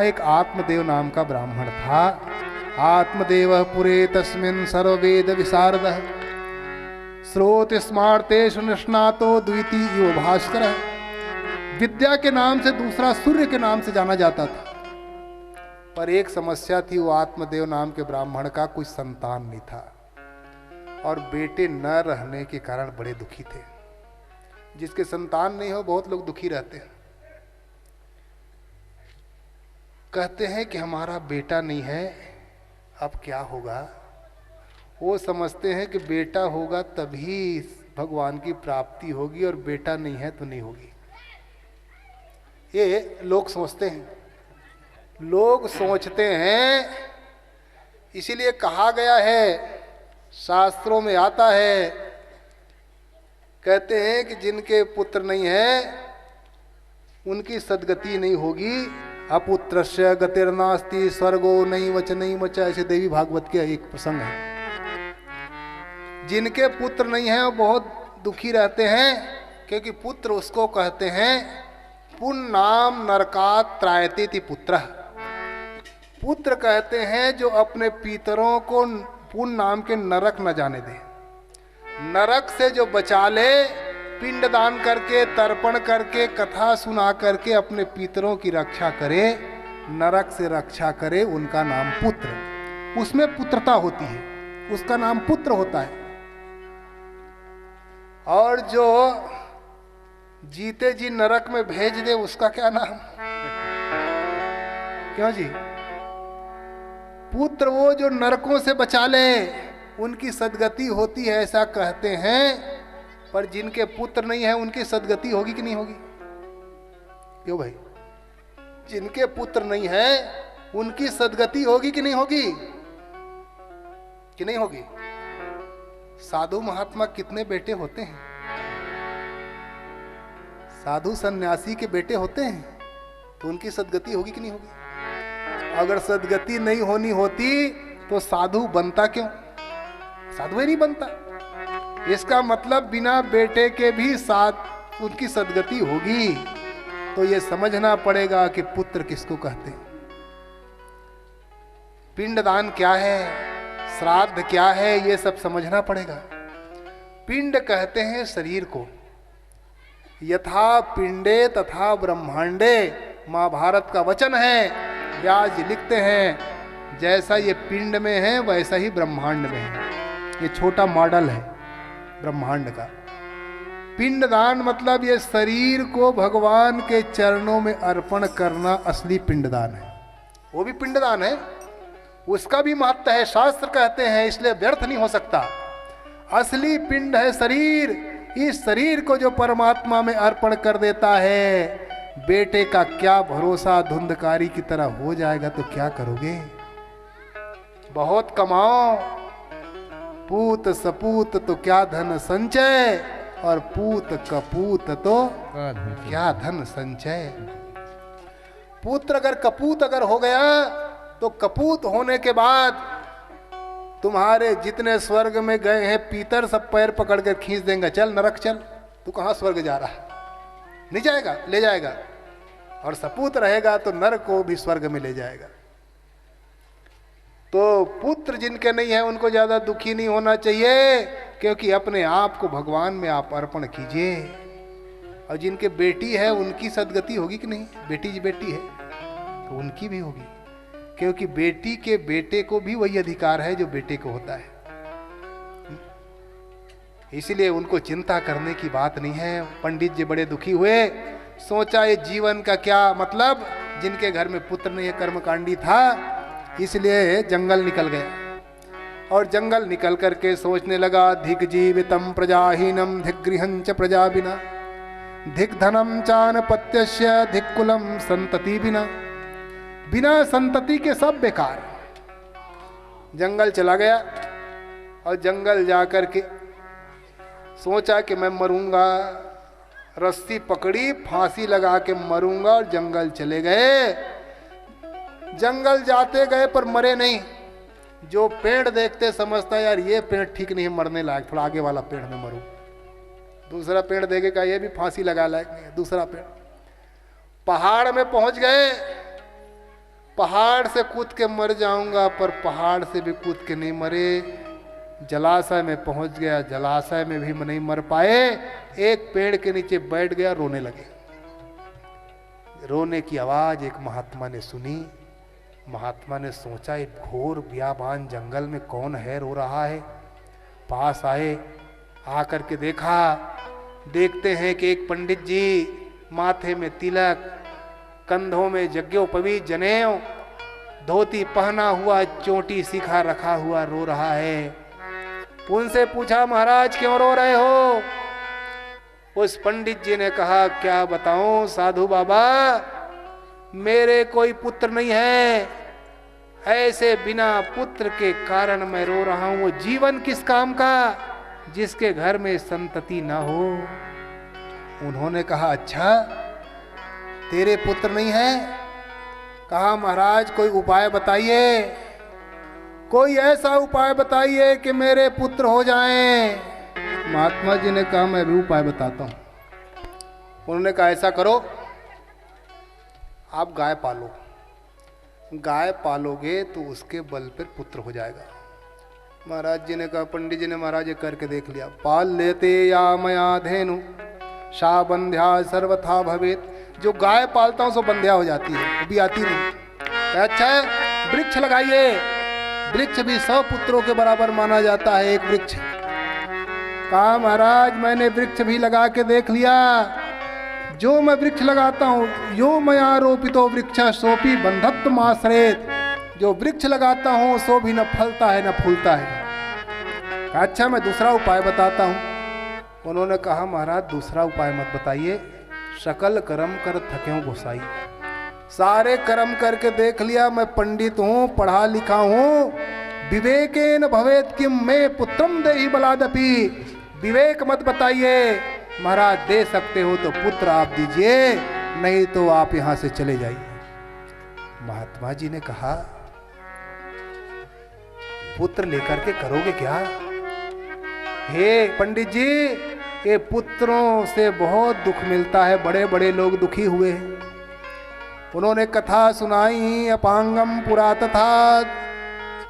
वहां एक आत्मदेव नाम का ब्राह्मण था। आत्मदेव पुरे तस्मिन् सर्ववेद विशारद स्रोत स्मार्तेषु निष्णातो द्वितीयो भास्कर। विद्या के नाम से दूसरा सूर्य के नाम से जाना जाता था। पर एक समस्या थी, वो आत्मदेव नाम के ब्राह्मण का कोई संतान नहीं था और बेटे न रहने के कारण बड़े दुखी थे। जिसके संतान नहीं हो बहुत लोग दुखी रहते हैं। कहते हैं कि हमारा बेटा नहीं है, अब क्या होगा। वो समझते हैं कि बेटा होगा तभी भगवान की प्राप्ति होगी और बेटा नहीं है तो नहीं होगी। ये लोग सोचते हैं, लोग सोचते हैं। इसीलिए कहा गया है, शास्त्रों में आता है, कहते हैं कि जिनके पुत्र नहीं है उनकी सद्गति नहीं होगी। अपुत्रस्य गतिर्नास्ति स्वर्गो नहीं वच। ऐसे देवी भागवत के एक प्रसंग है। जिनके पुत्र नहीं है वो बहुत दुखी रहते हैं, क्योंकि पुत्र उसको कहते हैं पुण्नाम नरकात् त्रायते पुत्र। पुत्र कहते हैं जो अपने पितरों को पुण्य नाम के नरक न जाने दे, नरक से जो बचा ले, पिंडदान करके तर्पण करके कथा सुना करके अपने पितरों की रक्षा करे, नरक से रक्षा करे, उनका नाम पुत्र। उसमें पुत्रता होती है, उसका नाम पुत्र होता है। और जो जीते जी नरक में भेज दे उसका क्या नाम? क्यों जी? पुत्र वो जो नरकों से बचा ले उनकी सद्गति होती है, ऐसा कहते हैं। पर जिनके पुत्र नहीं है उनकी सद्गति होगी कि नहीं होगी? क्यों भाई? जिनके पुत्र नहीं है उनकी सद्गति होगी कि नहीं होगी? कि नहीं होगी? साधु महात्मा कितने बेटे होते हैं? साधु सन्यासी के बेटे होते हैं, तो उनकी सद्गति होगी कि नहीं होगी? अगर सद्गति नहीं होनी होती तो साधु बनता क्यों? साधु ही नहीं बनता। इसका मतलब बिना बेटे के भी साथ उनकी सद्गति होगी। तो ये समझना पड़ेगा कि पुत्र किसको कहते हैं, पिंडदान क्या है, श्राद्ध क्या है, ये सब समझना पड़ेगा। पिंड कहते हैं शरीर को। यथा पिंडे तथा ब्रह्मांडे, महाभारत का वचन है। व्यास जी लिखते हैं जैसा ये पिंड में है वैसा ही ब्रह्मांड में है। ये छोटा मॉडल है ब्रह्मांड का। पिंडदान मतलब ये शरीर को भगवान के चरणों में अर्पण करना असली पिंडदान है। वो भी पिंडदान है, उसका भी महत्व है, शास्त्र कहते हैं, इसलिए व्यर्थ नहीं हो सकता। असली पिंड है शरीर। इस शरीर को जो परमात्मा में अर्पण कर देता है, बेटे का क्या भरोसा, धुंधकारी की तरह हो जाएगा तो क्या करोगे? बहुत कमाओ, पूत सपूत तो क्या धन संचय, और पूत कपूत तो क्या धन संचय। पुत्र अगर कपूत अगर हो गया तो कपूत होने के बाद तुम्हारे जितने स्वर्ग में गए हैं पीतर सब पैर पकड़ कर खींच देंगे, चल नरक चल, तू कहाँ स्वर्ग जा रहा है? नहीं जाएगा, ले जाएगा। और सपूत रहेगा तो नर को भी स्वर्ग में ले जाएगा। तो पुत्र जिनके नहीं है उनको ज्यादा दुखी नहीं होना चाहिए, क्योंकि अपने आप को भगवान में आप अर्पण कीजिए। और जिनके बेटी है उनकी सद्गति होगी कि नहीं? बेटी बेटी है तो उनकी भी होगी, क्योंकि बेटी के बेटे को भी वही अधिकार है जो बेटे को होता है। इसलिए उनको चिंता करने की बात नहीं है। पंडित जी बड़े दुखी हुए, सोचा ये जीवन का क्या मतलब, जिनके घर में पुत्र नहीं है, कर्मकांडी था, इसलिए जंगल निकल गया। और जंगल निकल करके सोचने लगा, धिक जीवितम प्रजाहीनम धिक गृहं च प्रजा बिना, धिक धनम चानपत्यस्य धिक कुलम संतति बिना। बिना संतति के सब बेकार। जंगल चला गया और जंगल जाकर के सोचा कि मैं मरूंगा, रस्सी पकड़ी, फांसी लगा के मरूंगा, और जंगल चले गए। जंगल जाते गए पर मरे नहीं। जो पेड़ देखते समझता यार ये पेड़ ठीक नहीं मरने लायक, थोड़ा आगे वाला पेड़ में मरूं। दूसरा पेड़ देखेगा ये भी फांसी लगा लायक नहीं है, दूसरा पेड़। पहाड़ में पहुंच गए पहाड़ से कूद के मर जाऊंगा, पर पहाड़ से भी कूद के नहीं मरे। जलाशय में पहुंच गया, जलाशय में भी नहीं मर पाए। एक पेड़ के नीचे बैठ गया, रोने लगे। रोने की आवाज एक महात्मा ने सुनी। महात्मा ने सोचा एक घोर बियाबान जंगल में कौन है रो रहा है। पास आए, आकर के देखा, देखते हैं कि एक पंडित जी माथे में तिलक, कंधों में यज्ञोपवीत जनेऊ, धोती पहना हुआ, चोटी सिखा रखा हुआ रो रहा है। उनसे पूछा, महाराज क्यों रो रहे हो? उस पंडित जी ने कहा, क्या बताऊं साधु बाबा, मेरे कोई पुत्र नहीं है। ऐसे बिना पुत्र के कारण मैं रो रहा हूं। वो जीवन किस काम का जिसके घर में संतति ना हो। उन्होंने कहा, अच्छा तेरे पुत्र नहीं है? कहा, महाराज कोई उपाय बताइए, कोई ऐसा उपाय बताइए कि मेरे पुत्र हो जाएं। महात्मा जी ने कहा, मैं भी उपाय बताता हूं। उन्होंने कहा, ऐसा करो, आप गाय पालो, गाय पालोगे तो उसके बल पर पुत्र हो जाएगा। महाराज जी ने कहा, पंडित जी ने महाराज ये करके देख लिया। पाल लेते या मया धेनु सा बंध्या सर्वथा भवेत। जो गाय पालता हूं सो बंध्या हो जाती है, वो भी आती नहीं। अच्छा है, वृक्ष लगाइए, वृक्ष भी 100 पुत्रों के बराबर माना जाता है एक वृक्ष। कहा, महाराज मैंने वृक्ष भी लगा के देख लिया। जो मैं वृक्ष लगाता हूं, यो मया रोपितो वृक्ष सोपी बंधत्व माश्रेत। जो वृक्ष लगाता हूं सो भी न फलता है न फूलता है। अच्छा मैं दूसरा उपाय बताता हूं। उन्होंने कहा, महाराज दूसरा उपाय मत बताइए, सकल कर्म कर थक्यों गोसाई। सारे कर्म करके देख लिया, मैं पंडित हूं, पढ़ा लिखा हूं। विवेकेन भवेत किम, मैं पुत्रम देहि बलादपि। विवेक मत बताइए, महाराज दे सकते हो तो पुत्र आप दीजिए, नहीं तो आप यहां से चले जाइए। महात्मा जी ने कहा, पुत्र लेकर के करोगे क्या? हे पंडित जी, ये पुत्रों से बहुत दुख मिलता है, बड़े बड़े लोग दुखी हुए हैं। उन्होंने कथा सुनाई, अपांगम पुरा तथा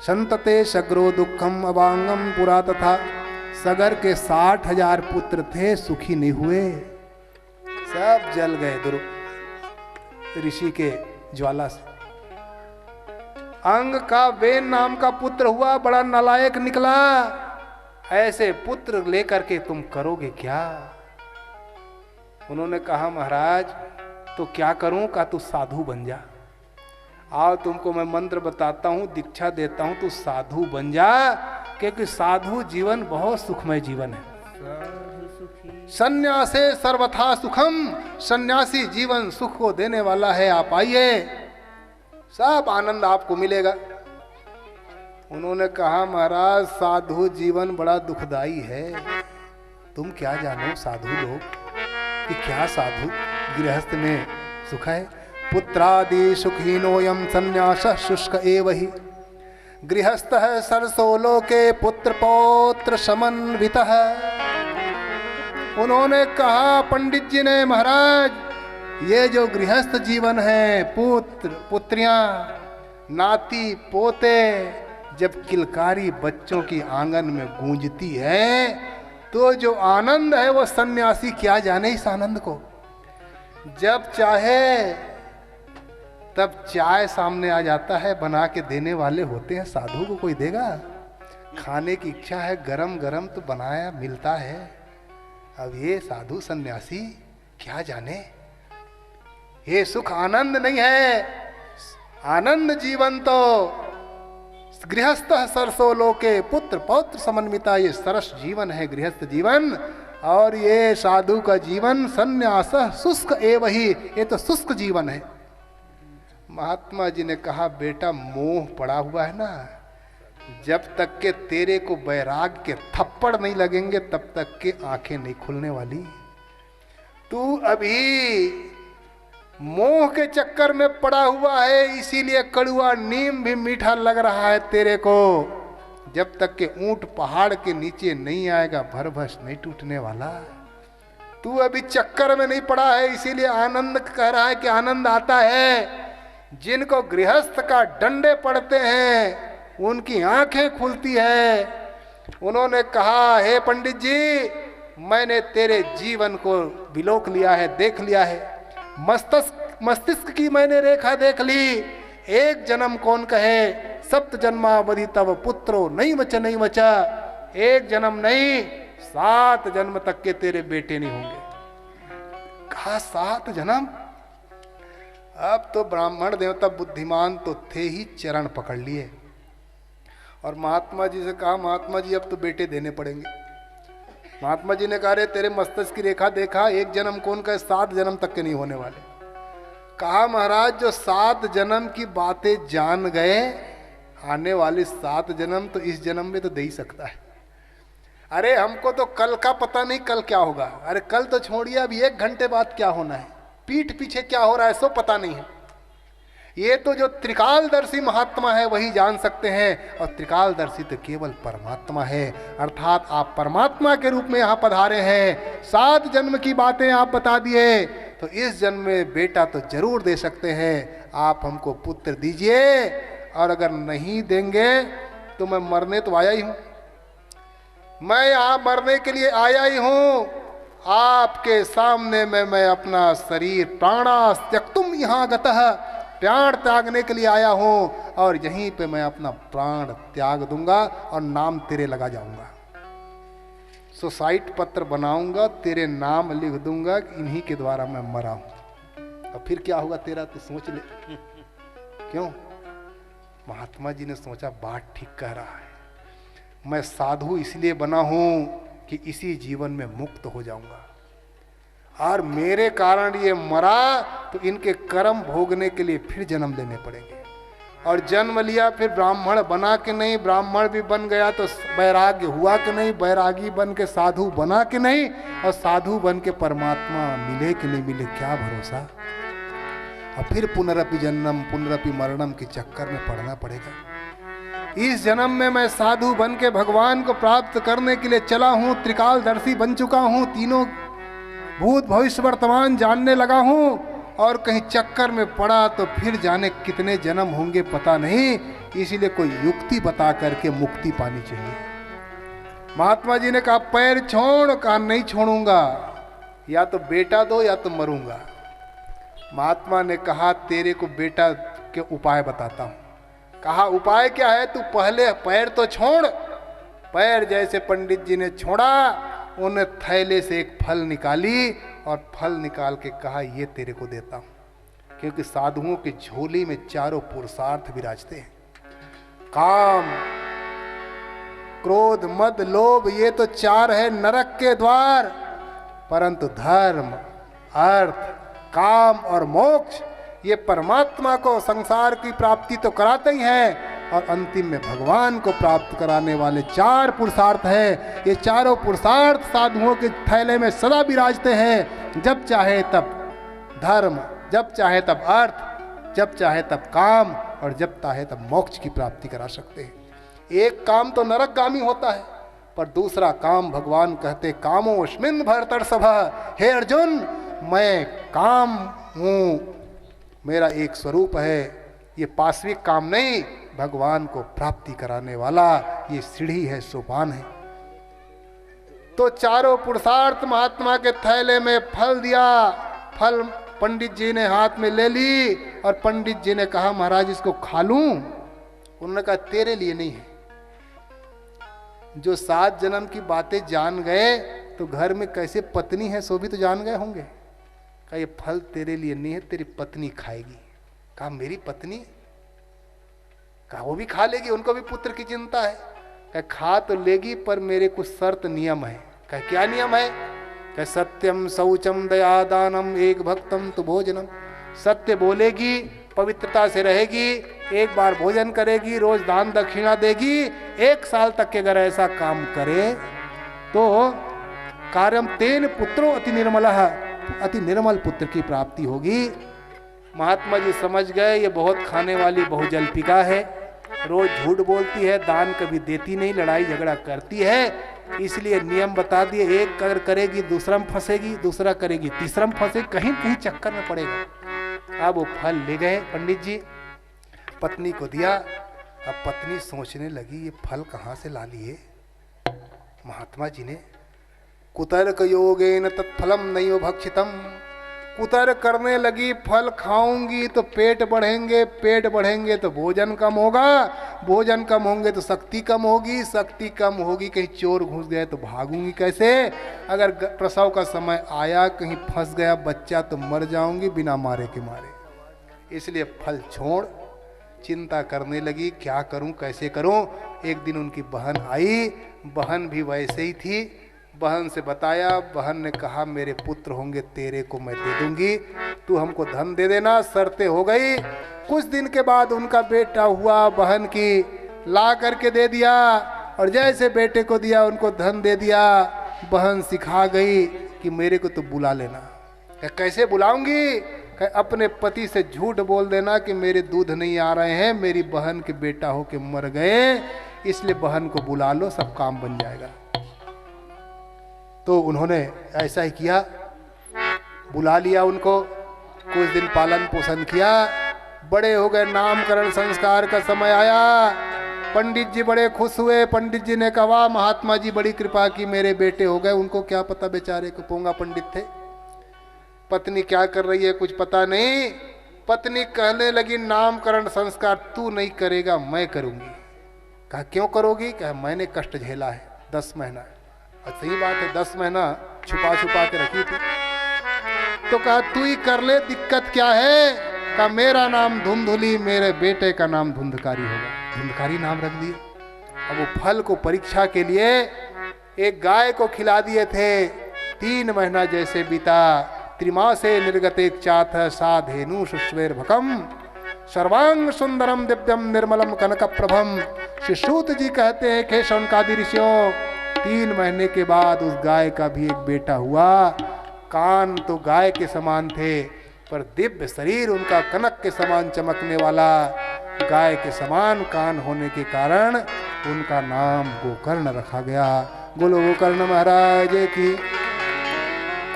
संतते सगरो दुखम अपांगम पुरा तथा। सगर के 60,000 पुत्र थे, सुखी नहीं हुए, सब जल गए ऋषि के ज्वाला से। अंग का वेन नाम का पुत्र हुआ, बड़ा नालायक निकला। ऐसे पुत्र लेकर के तुम करोगे क्या? उन्होंने कहा, महाराज तो क्या करूं? का तू साधु बन जा। आओ तुमको मैं मंत्र बताता हूं, दीक्षा देता हूं, तू साधु बन जा, क्योंकि साधु जीवन बहुत सुखमय जीवन है। सन्यासे सर्वथा सुखम, सन्यासी जीवन सुख को देने वाला है। आप आइए, सब आनंद आपको मिलेगा। उन्होंने कहा, महाराज साधु जीवन बड़ा दुखदाई है। तुम क्या जानो साधु लोग कि क्या साधु गृहस्थ में सुख है। पुत्रादि सुखहीनोयम संन्यास शुष्क एव ही। गृहस्थ है सरसो लोके पुत्र पौत्र समन्वितः। उन्होंने कहा पंडित जी ने, महाराज ये जो गृहस्थ जीवन है, पुत्र पुत्रियां नाती पोते, जब किलकारी बच्चों की आंगन में गूंजती है तो जो आनंद है वो सन्यासी क्या जाने इस आनंद को। जब चाहे तब चाय सामने आ जाता है, बना के देने वाले होते हैं। साधु को कोई देगा? खाने की इच्छा है, गरम गरम तो बनाया मिलता है। अब ये साधु सन्यासी क्या जाने, ये सुख आनंद नहीं है। आनंद जीवन तो गृहस्थ सरसो लोके पुत्र पौत्र समन्विता, ये सरस जीवन है गृहस्थ जीवन। और ये साधु का जीवन संन्यास शुष्क एव ही, ये तो शुष्क जीवन है। महात्मा जी ने कहा, बेटा मोह पड़ा हुआ है ना, जब तक के तेरे को वैराग के थप्पड़ नहीं लगेंगे तब तक के आंखें नहीं खुलने वाली। तू अभी मोह के चक्कर में पड़ा हुआ है, इसीलिए कड़ुआ नीम भी मीठा लग रहा है तेरे को। जब तक के ऊंट पहाड़ के नीचे नहीं आएगा भरभस नहीं टूटने वाला। तू अभी चक्कर में नहीं पड़ा है, इसीलिए आनंद कह रहा है कि आनंद आता है। जिनको गृहस्थ का डंडे पड़ते हैं उनकी आंखें खुलती है। उन्होंने कहा, हे पंडित जी, मैंने तेरे जीवन को विलोक लिया है, देख लिया है, मस्तिष्क की मैंने रेखा देख ली। एक जन्म कौन कहे, सप्त जन्मावधि तब पुत्रो नहीं बचा। एक जन्म नहीं, 7 जन्म तक के तेरे बेटे नहीं होंगे। कहा 7 जन्म? अब तो ब्राह्मण देवता बुद्धिमान तो थे ही, चरण पकड़ लिए और महात्मा जी से कहा, महात्मा जी अब तो बेटे देने पड़ेंगे। महात्मा जी ने कहा, रे तेरे मस्तिष्क की रेखा देखा, एक जन्म कौन का, 7 जन्म तक के नहीं होने वाले। कहा, महाराज जो 7 जन्म की बातें जान गए, आने वाली 7 जन्म तो इस जन्म में तो दे ही सकता है। अरे हमको तो कल का पता नहीं, कल क्या होगा। अरे कल तो छोड़िए, अब 1 घंटे बाद क्या होना है, पीठ पीछे क्या हो रहा है, सो पता नहीं है। ये तो जो त्रिकालदर्शी महात्मा है वही जान सकते हैं, और त्रिकालदर्शी तो केवल परमात्मा है। अर्थात आप परमात्मा के रूप में यहाँ पधारे हैं। 7 जन्म की बातें आप बता दिए, तो इस जन्म में बेटा तो जरूर दे सकते हैं। आप हमको पुत्र दीजिए, और अगर नहीं देंगे तो मैं मरने तो आया ही हूँ, मैं यहाँ मरने के लिए आया ही हूँ। आपके सामने में मैं अपना शरीर प्राणा त्यक्तुम यहाँ गतः, प्राण त्यागने के लिए आया हूँ, और यहीं पे मैं अपना प्राण त्याग दूंगा और नाम तेरे लगा जाऊंगा। सुसाइड पत्र बनाऊंगा, तेरे नाम लिख दूंगा कि इन्हीं के द्वारा मैं मरा हूं। और फिर क्या होगा तेरा, तो सोच ले। क्यों? महात्मा जी ने सोचा, बात ठीक कह रहा है, मैं साधु इसलिए बना हूं कि इसी जीवन में मुक्त हो जाऊंगा, और मेरे कारण ये मरा तो इनके कर्म भोगने के लिए फिर जन्म लेने पड़ेंगे। और जन्म लिया फिर ब्राह्मण बना के नहीं, ब्राह्मण भी बन गया तो वैराग्य हुआ कि नहीं, वैरागी बन के साधु बना कि नहीं, और साधु बन के परमात्मा मिले कि नहीं मिले, क्या भरोसा। और फिर पुनरपि जन्म पुनरपि मरणम के चक्कर में पड़ना पड़ेगा। इस जन्म में मैं साधु बन के भगवान को प्राप्त करने के लिए चला हूँ, त्रिकालदर्शी बन चुका हूँ, तीनों भूत भविष्य वर्तमान जानने लगा हूँ, और कहीं चक्कर में पड़ा तो फिर जाने कितने जन्म होंगे पता नहीं। इसीलिए कोई युक्ति बता करके मुक्ति पानी चाहिए। महात्मा जी ने कहा, पैर छोड़। कहा, नहीं छोड़ूंगा, या तो बेटा दो या तो मरूंगा। महात्मा ने कहा, तेरे को बेटा के उपाय बताता हूं। कहा, उपाय क्या है? तू पहले पैर तो छोड़। पैर जैसे पंडित जी ने छोड़ा, उन्हें थैले से एक फल निकाली और फल निकाल के कहा, ये तेरे को देता हूं। क्योंकि साधुओं की झोली में 4 पुरुषार्थ विराजते हैं, काम क्रोध मद लोभ, ये तो 4 है नरक के द्वार। परंतु धर्म अर्थ काम और मोक्ष ये परमात्मा को संसार की प्राप्ति तो कराते ही हैं, और अंतिम में भगवान को प्राप्त कराने वाले 4 पुरुषार्थ हैं। ये 4 पुरुषार्थ साधुओं के थैले में सदा विराजते हैं। जब चाहे तब धर्म, जब चाहे तब अर्थ, जब चाहे तब काम, और जब चाहे तब मोक्ष की प्राप्ति करा सकते हैं। एक काम तो नरकगामी होता है, पर दूसरा काम भगवान कहते, कामोऽस्मिन् भरतर्षभ। हे अर्जुन, मैं काम हूँ, मेरा एक स्वरूप है। ये पाश्विक काम नहीं, भगवान को प्राप्ति कराने वाला ये सीढ़ी है, सोपान है। तो 4 पुरुषार्थ महात्मा के थैले में फल दिया। फल पंडित जी ने हाथ में ले ली, और पंडित जी ने कहा, महाराज इसको खा लूं? उन्होंने कहा, तेरे लिए नहीं है। जो 7 जन्म की बातें जान गए, तो घर में कैसे पत्नी है सो भी तो जान गए होंगे। कहा, ये फल तेरे लिए नहीं है, तेरी पत्नी खाएगी। कहा, मेरी पत्नी? कहा, वो भी खा लेगी, उनको भी पुत्र की चिंता है। कहा, खा तो लेगी, पर मेरे कुछ शर्त नियम है। कहा, क्या नियम है? कहा, सत्यम शौचम दया दानम एक भक्तम तो भोजनम। सत्य बोलेगी, पवित्रता से रहेगी, एक बार भोजन करेगी, रोज दान दक्षिणा देगी, 1 साल तक के अगर ऐसा काम करे तो कार्यम तेन पुत्रो अति निर्मलः, अति निर्मल पुत्र की प्राप्ति होगी। महात्मा जी समझ गए, ये बहुत खाने वाली बहुजल्पिका है, रोज झूठ बोलती है, दान कभी देती नहीं, लड़ाई झगड़ा करती है। इसलिए नियम बता दिए, एक अगर करेगी दूसरा में फंसेगी, दूसरा करेगी तीसरा में फंसेगी, कहीं कहीं चक्कर में पड़ेगा। अब वो फल ले गए पंडित जी, पत्नी को दिया। अब पत्नी सोचने लगी ये फल कहाँ से ला लिए महात्मा जी ने। कुतर्क योगेन तत्फलम नयो भक्षितम, कुतर्क करने लगी फल खाऊंगी तो पेट बढ़ेंगे, पेट बढ़ेंगे तो भोजन कम होगा, भोजन कम होंगे तो शक्ति कम होगी, शक्ति कम होगी कहीं चोर घुस गए तो भागूंगी कैसे, अगर प्रसव का समय आया कहीं फंस गया बच्चा तो मर जाऊंगी बिना मारे के मारे। इसलिए फल छोड़ चिंता करने लगी क्या करूं कैसे करूं। एक दिन उनकी बहन आई, बहन भी वैसे ही थी। बहन से बताया, बहन ने कहा मेरे पुत्र होंगे तेरे को मैं दे दूंगी, तू हमको धन दे देना। शर्तें हो गई। कुछ दिन के बाद उनका बेटा हुआ, बहन की ला करके दे दिया और जैसे बेटे को दिया उनको धन दे दिया। बहन सिखा गई कि मेरे को तो बुला लेना। कैसे बुलाऊंगी? अपने पति से झूठ बोल देना कि मेरे दूध नहीं आ रहे हैं, मेरी बहन के बेटा हो के मर गए, इसलिए बहन को बुला लो सब काम बन जाएगा। तो उन्होंने ऐसा ही किया, बुला लिया उनको, कुछ दिन पालन पोषण किया, बड़े हो गए। नामकरण संस्कार का समय आया, पंडित जी बड़े खुश हुए। पंडित जी ने कहा वाह महात्मा जी बड़ी कृपा की, मेरे बेटे हो गए। उनको क्या पता बेचारे को, पोंगा पंडित थे। पत्नी क्या कर रही है कुछ पता नहीं। पत्नी कहने लगी नामकरण संस्कार तू नहीं करेगा मैं करूंगी। कहा क्यों करोगी? कहा मैंने कष्ट झेला है 10 महीना। और सही बात है 10 महीना छुपा छुपा के रखी थी। तो कहा तू ही कर ले, दिक्कत क्या है? कहा मेरा नाम धुंधुली, मेरे बेटे का नाम धुंधकारी होगा। धुंधकारी नाम रख दिए। अब वो फल को परीक्षा के लिए एक गाय को खिला दिए थे। 3 महीना जैसे बीता, त्रिमासे निर्गतेक चाथ साधेनु शुश्वेर भकम सर्वांग सुंदरम दिव्यम निर्मलम कनक प्रभम। शिशूत जी कहते हैं कि शौनकादि ऋषियों 3 महीने के बाद उस गाय का भी एक बेटा हुआ। कान तो गाय के समान थे पर दिव्य शरीर उनका कनक के समान चमकने वाला, गाय के समान कान होने के कारण उनका नाम गोकर्ण रखा गया। बोलो गोकर्ण महाराज की।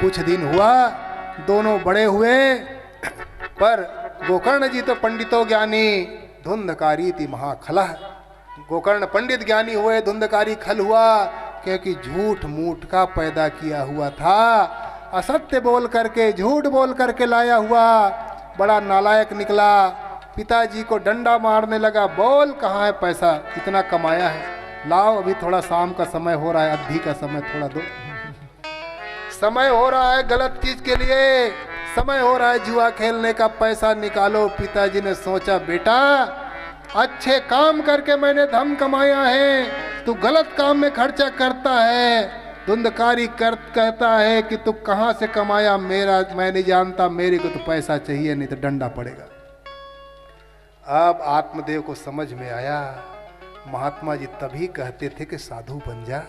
कुछ दिन हुआ, दोनों बड़े हुए, पर गोकर्ण जी तो पंडितो ज्ञानी, धुंधकारी थी महाखलह। गोकर्ण पंडित ज्ञानी हुए, धुंधकारी खल हुआ, क्योंकि झूठ मूठ का पैदा किया हुआ था। असत्य बोल करके, झूठ बोल करके लाया हुआ, बड़ा नालायक निकला। पिताजी को डंडा मारने लगा, बोल कहाँ है पैसा, इतना कमाया है, लाओ अभी थोड़ा शाम का समय हो रहा है, अवधि का समय थोड़ा दो। समय हो रहा है गलत चीज के लिए, समय हो रहा है जुआ खेलने का, पैसा निकालो। पिताजी ने सोचा बेटा अच्छे काम करके मैंने धन कमाया है, तू गलत काम में खर्चा करता है। धुंधकारी कहता है कि तू कहाँ से कमाया, मेरा मैं नहीं जानता, मेरे को तो पैसा चाहिए नहीं तो डंडा पड़ेगा। अब आत्मदेव को समझ में आया, महात्मा जी तभी कहते थे कि साधु बन जा,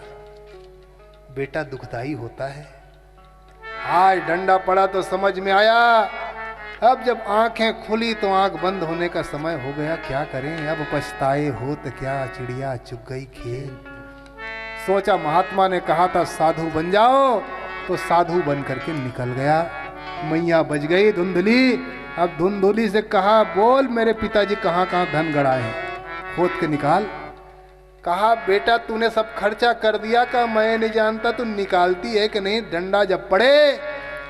बेटा दुखदाई होता है। आज डंडा पड़ा तो समझ में आया। अब जब आंखें खुली तो आंख बंद होने का समय हो गया, क्या करें अब पछताए हो तो क्या, चिड़िया चुग गई खेल। सोचा महात्मा ने कहा था साधु बन जाओ, तो साधु बन करके निकल गया। मैया बज गई धुंधली। अब धुंधुली से कहा बोल मेरे पिताजी कहाँ कहाँ धन गड़ाए हैं, खोद के निकाल। कहा बेटा तूने सब खर्चा कर दिया, का मैं नहीं जानता, तू निकालती है कि नहीं। डंडा जब पड़े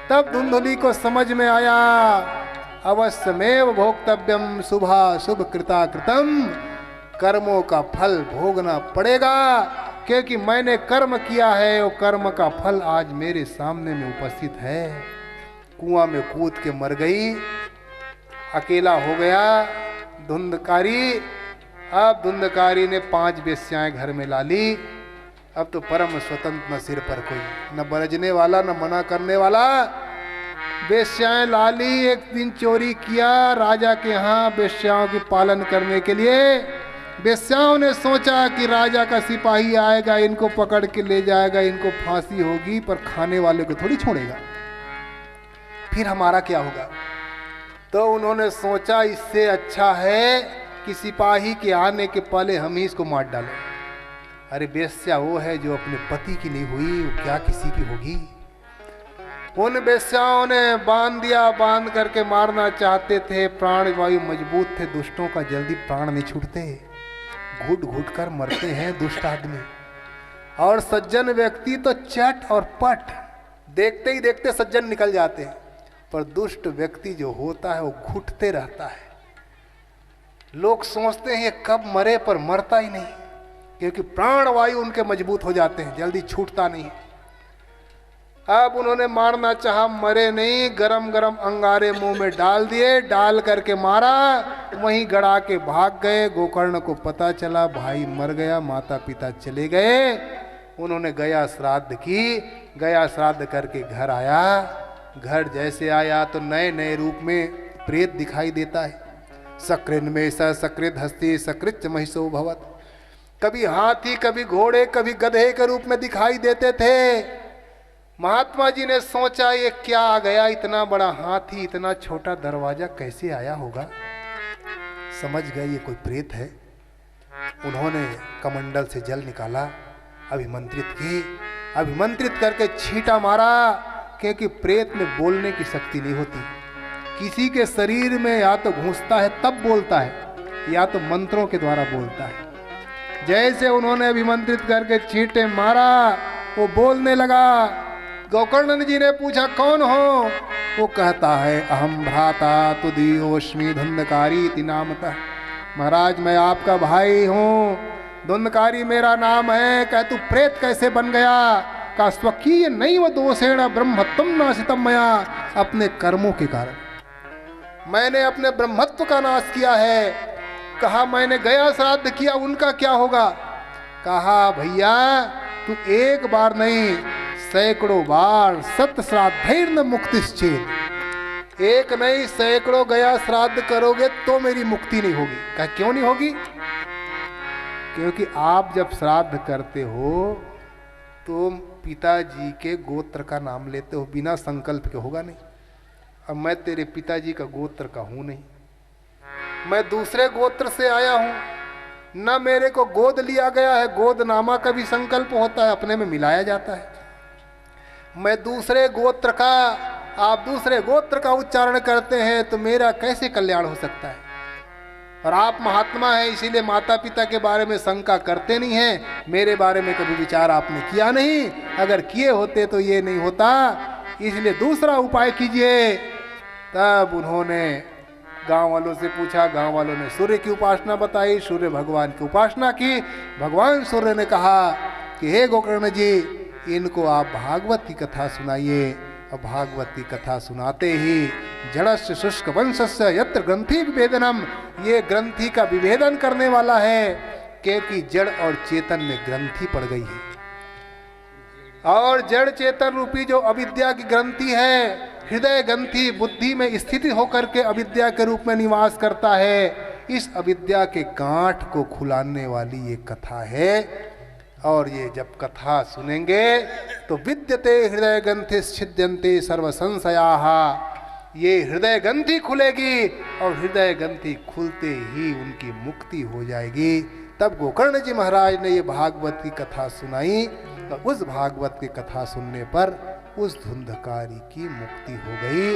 तब धुंधुली को समझ में आया, अवश्यमेव भोक्तव्यम शुभा शुभ कृता कृतम, कर्मों का फल भोगना पड़ेगा, क्योंकि मैंने कर्म किया है, वो कर्म का फल आज मेरे सामने में उपस्थित है। कुआं में कूद के मर गई, अकेला हो गया धुंधकारी। अब धुंधकारी ने 5 वेश्याएं घर में ला ली। अब तो परम स्वतंत्र, न सिर पर कोई, न बरजने वाला न मना करने वाला। वेश्याएं ला ली। एक दिन चोरी किया राजा के यहाँ वेश्याओं की पालन करने के लिए। वेश्याओं ने सोचा कि राजा का सिपाही आएगा, इनको पकड़ के ले जाएगा, इनको फांसी होगी, पर खाने वाले को थोड़ी छोड़ेगा, फिर हमारा क्या होगा। तो उन्होंने सोचा इससे अच्छा है कि सिपाही के आने के पहले हम ही इसको मार डालें। अरे वेश्या वो है जो अपने पति की नहीं हुई, वो क्या किसी की होगी। उन वेश्याओं ने बांध दिया, बांध करके मारना चाहते थे। प्राण वायु मजबूत थे, दुष्टों का जल्दी प्राण नहीं छूटते, घुट घुट कर मरते हैं दुष्ट आदमी। और सज्जन व्यक्ति तो चट और पट, देखते ही देखते सज्जन निकल जाते हैं, पर दुष्ट व्यक्ति जो होता है वो घुटते रहता है। लोग सोचते हैं ये कब मरे, पर मरता ही नहीं, क्योंकि प्राण वायु उनके मजबूत हो जाते हैं, जल्दी छूटता नहीं। अब उन्होंने मारना चाहा, मरे नहीं, गरम गरम अंगारे मुंह में डाल दिए, डाल करके मारा, वहीं गड़ा के भाग गए। गोकर्ण को पता चला भाई मर गया, माता पिता चले गए। उन्होंने गया श्राद्ध की, गया श्राद्ध करके घर आया। घर जैसे आया तो नए नए रूप में प्रेत दिखाई देता है। सकृन में सकृत हस्ती सकृत महिषो भवत, कभी हाथी, कभी घोड़े, कभी गधे के रूप में दिखाई देते थे। महात्मा जी ने सोचा ये क्या आ गया, इतना बड़ा हाथी, इतना छोटा दरवाजा कैसे आया होगा। समझ गए ये कोई प्रेत है। उन्होंने कमंडल से जल निकाला, अभिमंत्रित की, अभिमंत्रित करके छींटा मारा, क्योंकि प्रेत में बोलने की शक्ति नहीं होती। किसी के शरीर में या तो घुसता है तब बोलता है, या तो मंत्रों के द्वारा बोलता है। जैसे उन्होंने अभिमंत्रित करके छींटे मारा, वो बोलने लगा। गोकर्ण जी ने पूछा कौन हो? वो कहता है अहम भ्राता तुदीयोश्मी धुंधकारी नामतः। महाराज मैं आपका भाई हूँ, धुंधकारी मेरा नाम है। कह तू प्रेत कैसे बन गया? का स्वकीय नैव दोषेण ब्रह्मत्वं नाशितम् मया, अपने कर्मों के कारण मैंने अपने ब्रह्मत्व का नाश किया है। कहा मैंने गया श्राद्ध किया, उनका क्या होगा? कहा भैया तू एक बार नहीं, सैकड़ों बार सत श्राद्धैर्न मुक्तिश्चेत्, एक नहीं सैकड़ों गया श्राद्ध करोगे तो मेरी मुक्ति नहीं होगी। कहा क्यों नहीं होगी? क्योंकि आप जब श्राद्ध करते हो तो पिताजी के गोत्र का नाम लेते हो, बिना संकल्प के होगा नहीं। अब मैं तेरे पिताजी का गोत्र का हूं नहीं, मैं दूसरे गोत्र से आया हूं, न मेरे को गोद लिया गया है। गोदनामा का भी संकल्प होता है, अपने में मिलाया जाता है। मैं दूसरे गोत्र का, आप दूसरे गोत्र का उच्चारण करते हैं तो मेरा कैसे कल्याण हो सकता है? और आप महात्मा हैं, इसीलिए माता पिता के बारे में शंका करते नहीं हैं। मेरे बारे में कभी विचार आपने किया नहीं, अगर किए होते तो ये नहीं होता, इसलिए दूसरा उपाय कीजिए। तब उन्होंने गांव वालों से पूछा, गांव वालों ने सूर्य की उपासना बताई, सूर्य भगवान की उपासना की। भगवान सूर्य ने कहा कि हे गोकर्ण जी, इनको आप भागवत की कथा सुनाइए। और भागवत की कथा सुनाते ही जड़स्य शुष्क वंशस्य यत्र ग्रंथि विभेदनम, ये ग्रंथि का विभेदन करने वाला है, क्योंकि जड़ और चेतन में ग्रंथि पड़ गई है। और जड़ चेतन रूपी जो अविद्या की ग्रंथि है, हृदय ग्रंथि बुद्धि में स्थिति होकर के अविद्या के रूप में निवास करता है। इस अविद्या के गांठ को खुलाने वाली ये कथा है। और ये जब कथा सुनेंगे तो विद्यते हृदय ग्रंथि छिद्यन्ते सर्व संशयाः, ये हृदय ग्रंथि खुलेगी और हृदय ग्रंथि खुलते ही उनकी मुक्ति हो जाएगी। तब गोकर्ण जी महाराज ने ये भागवत की कथा सुनाई। तो उस भागवत की कथा सुनने पर उस धुंधकारी की मुक्ति हो गई।